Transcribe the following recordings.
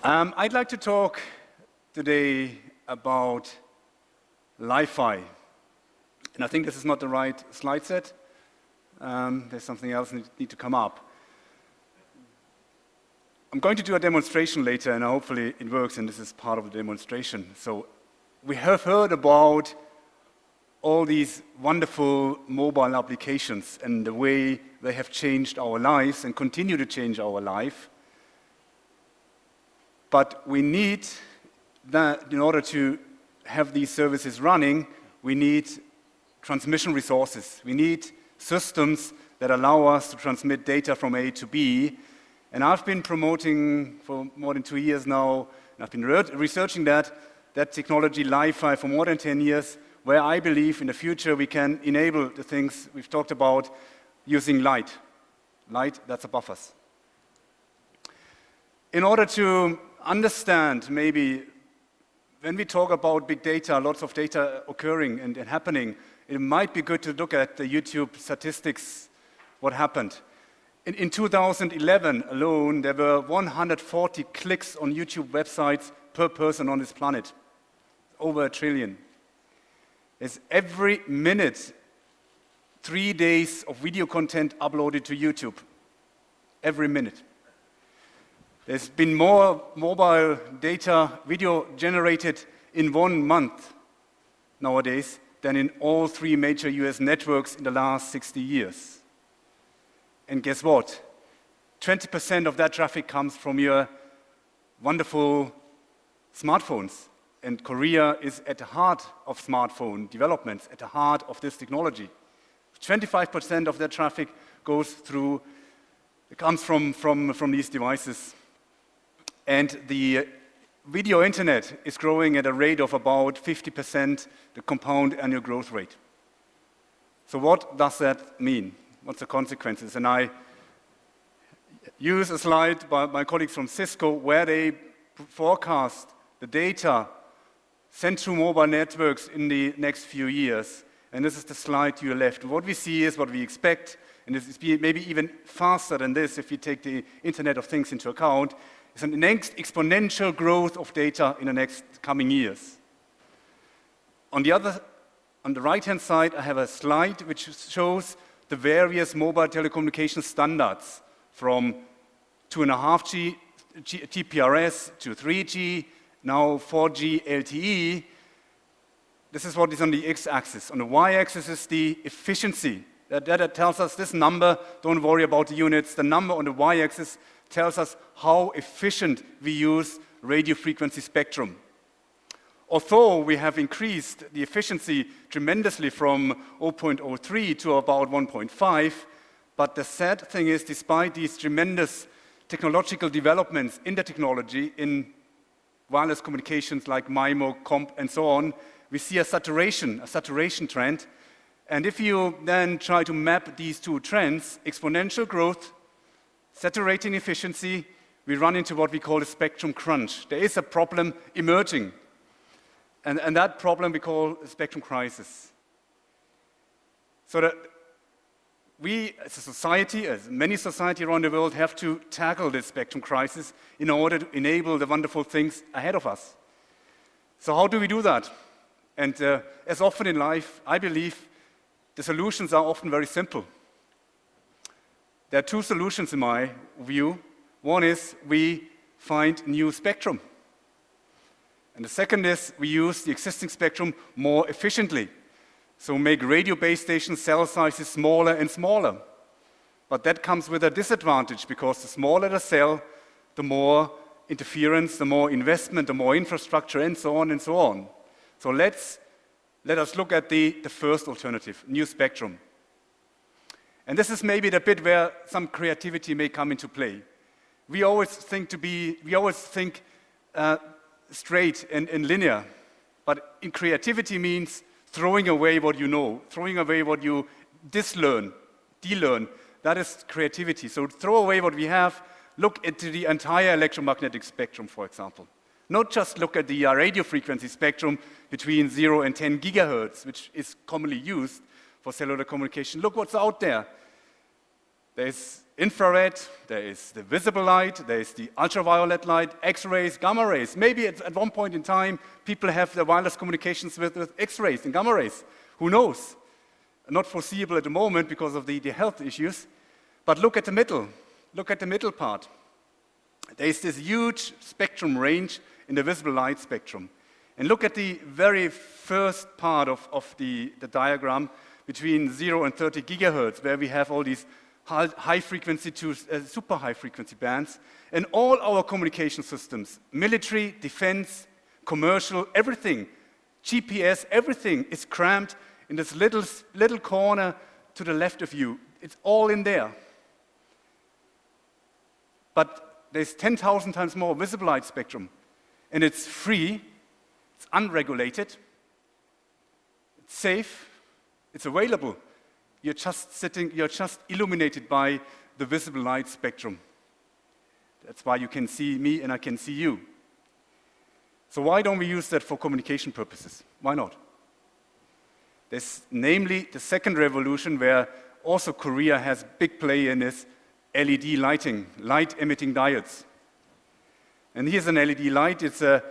I'd like to talk today about Li-Fi. And I think this is not the right slide set. There's something else that needs to come up. I'm going to do a demonstration later, and hopefully it works, and this is part of the demonstration. So we have heard about all these wonderful mobile applications and the way they have changed our lives and continue to change our life. But we need that, in order to have these services running, we need transmission resources. We need systems that allow us to transmit data from A to B. And I've been promoting for more than 2 years now, and I've been researching that technology, Li-Fi, for more than 10 years, where I believe in the future we can enable the things we've talked about using light. Light, that's above us. In order to understand, maybe, when we talk about big data, lots of data occurring and happening, it might be good to look at the YouTube statistics, what happened. In 2011 alone, there were 140 clicks on YouTube websites per person on this planet. Over 1 trillion. There's every minute 3 days of video content uploaded to YouTube. Every minute. There's been more mobile data video generated in 1 month nowadays than in all 3 major US networks in the last 60 years. And guess what? 20% of that traffic comes from your wonderful smartphones. And Korea is at the heart of smartphone developments, at the heart of this technology. 25% of that traffic comes from these devices. And the video internet is growing at a rate of about 50%, the compound annual growth rate. So what does that mean? What's the consequences? And I use a slide by my colleagues from Cisco where they forecast the data sent through mobile networks in the next few years. And this is the slide to your left. What we see is what we expect, and this is maybe even faster than this if you take the Internet of Things into account, is an next exponential growth of data in the next coming years. On the right-hand side, I have a slide which shows the various mobile telecommunication standards from 2.5G TPRS to 3G, now 4G LTE. This is what is on the x-axis. On the y-axis is the efficiency. That tells us this number, don't worry about the units. The number on the y-axis tells us how efficient we use radio frequency spectrum. Although we have increased the efficiency tremendously from 0.03 to about 1.5, but the sad thing is, despite these tremendous technological developments in the technology, in wireless communications like MIMO, COMP, and so on, we see a saturation trend. And if you then try to map these two trends, exponential growth, saturating efficiency, we run into what we call a spectrum crunch. There is a problem emerging. And that problem we call a spectrum crisis. So that we, as a society, as many societies around the world, have to tackle this spectrum crisis in order to enable the wonderful things ahead of us. So how do we do that? And as often in life, I believe the solutions are often very simple. There are 2 solutions in my view. One is we find new spectrum. And the second is we use the existing spectrum more efficiently. So make radio base station cell sizes smaller and smaller. But that comes with a disadvantage, because the smaller the cell, the more interference, the more investment, the more infrastructure, and so on and so on. So let us look at the first alternative, new spectrum. And this is maybe the bit where some creativity may come into play. We always think straight and linear, but in creativity means throwing away what you know, throwing away what you delearn. That is creativity. So throw away what we have, look at the entire electromagnetic spectrum, for example. Not just look at the radio frequency spectrum between 0 and 10 gigahertz, which is commonly used for cellular communication. Look what's out there. There's infrared, there is the visible light, there is the ultraviolet light, X-rays, gamma rays. Maybe at one point in time, people have their wireless communications with X-rays and gamma rays. Who knows? Not foreseeable at the moment because of the health issues. But look at the middle. Look at the middle part. There is this huge spectrum range in the visible light spectrum. And look at the very first part of the diagram between 0 and 30 gigahertz, where we have all these high frequency to super high frequency bands. And all our communication systems, military, defense, commercial, everything, GPS, everything is crammed in this little corner to the left of you. It's all in there. But there's 10,000 times more visible light spectrum. And it's free, it's unregulated, it's safe, it's available. You're just illuminated by the visible light spectrum. That's why you can see me and I can see you. So why don't we use that for communication purposes? Why not? There's namely the second revolution where also Korea has big play in is LED lighting, light-emitting diodes. And here's an LED light. It's a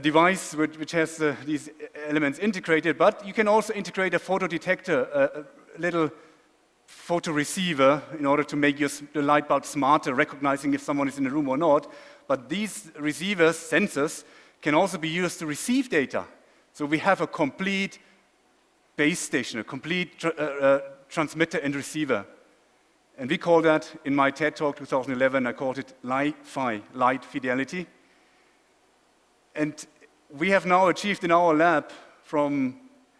device which has these elements integrated, but you can also integrate a photodetector, a little photo receiver in order to make the light bulb smarter, recognizing if someone is in the room or not. But these receivers, sensors, can also be used to receive data. So we have a complete base station, a complete transmitter and receiver. And we call that, in my TED Talk 2011, I called it Li-Fi, light fidelity. And we have now achieved in our lab from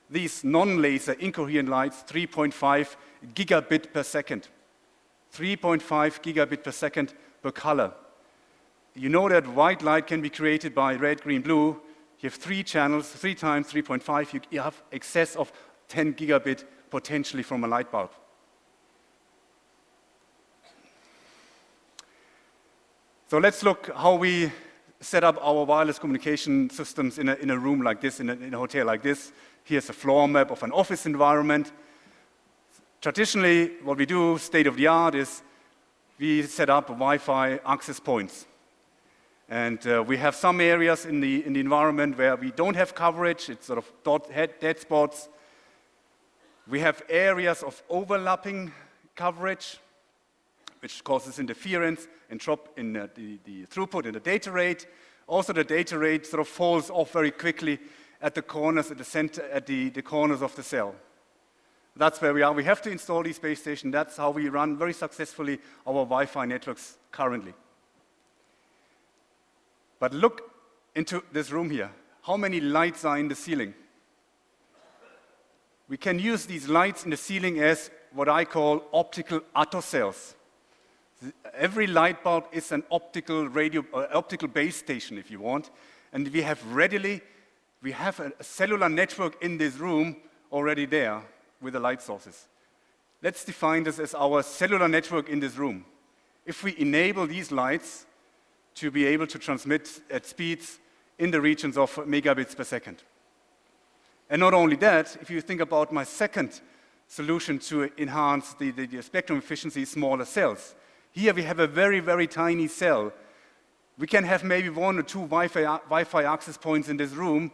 these non-laser incoherent lights 3.5 gigabit per second. 3.5 gigabit per second per color. You know that white light can be created by red, green, blue. You have 3 channels, 3 times 3.5. You have excess of 10 gigabit potentially from a light bulb. So let's look how we set up our wireless communication systems in a room like this, in a hotel like this. Here's a floor map of an office environment. Traditionally, what we do, state of the art, is we set up Wi-Fi access points. And we have some areas in the environment where we don't have coverage. It's sort of dead spots. We have areas of overlapping coverage, which causes interference and drop in the throughput and the data rate. Also, the data rate sort of falls off very quickly at the corners, at the center, at the corners of the cell. That's where we are. We have to install these base stations. That's how we run very successfully our Wi-Fi networks currently. But look into this room here. How many lights are in the ceiling? We can use these lights in the ceiling as what I call optical attocells. Every light bulb is an optical base station, if you want, and we have a cellular network in this room already there with the light sources. Let's define this as our cellular network in this room. If we enable these lights to be able to transmit at speeds in the regions of megabits per second. And not only that, if you think about my second solution to enhance the spectrum efficiency, smaller cells. Here we have a very, very tiny cell. We can have maybe 1 or 2 Wi-Fi access points in this room,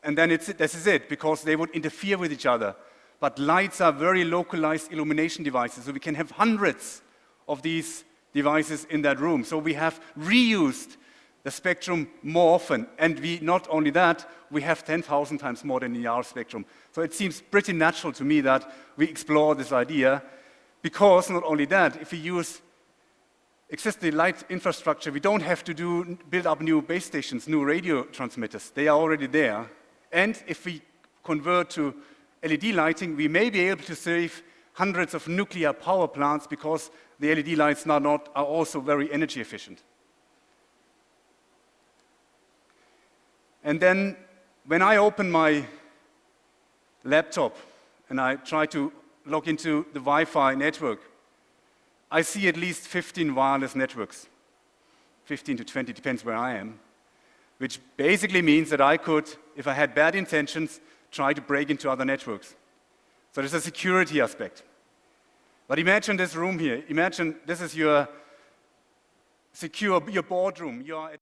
and then this is it, because they would interfere with each other. But lights are very localized illumination devices, so we can have hundreds of these devices in that room. So we have reused the spectrum more often, and not only that, we have 10,000 times more than the ER spectrum. So it seems pretty natural to me that we explore this idea, because not only that, if we use existing light infrastructure, we don't have to build up new base stations, new radio transmitters. They are already there. And if we convert to LED lighting, we may be able to save hundreds of nuclear power plants because the LED lights are also very energy efficient. And then when I open my laptop and I try to log into the Wi-Fi network, I see at least 15 wireless networks, 15 to 20, depends where I am, which basically means that I could, if I had bad intentions, try to break into other networks. So there's a security aspect. But imagine this room here. Imagine this is your secure, your boardroom. You are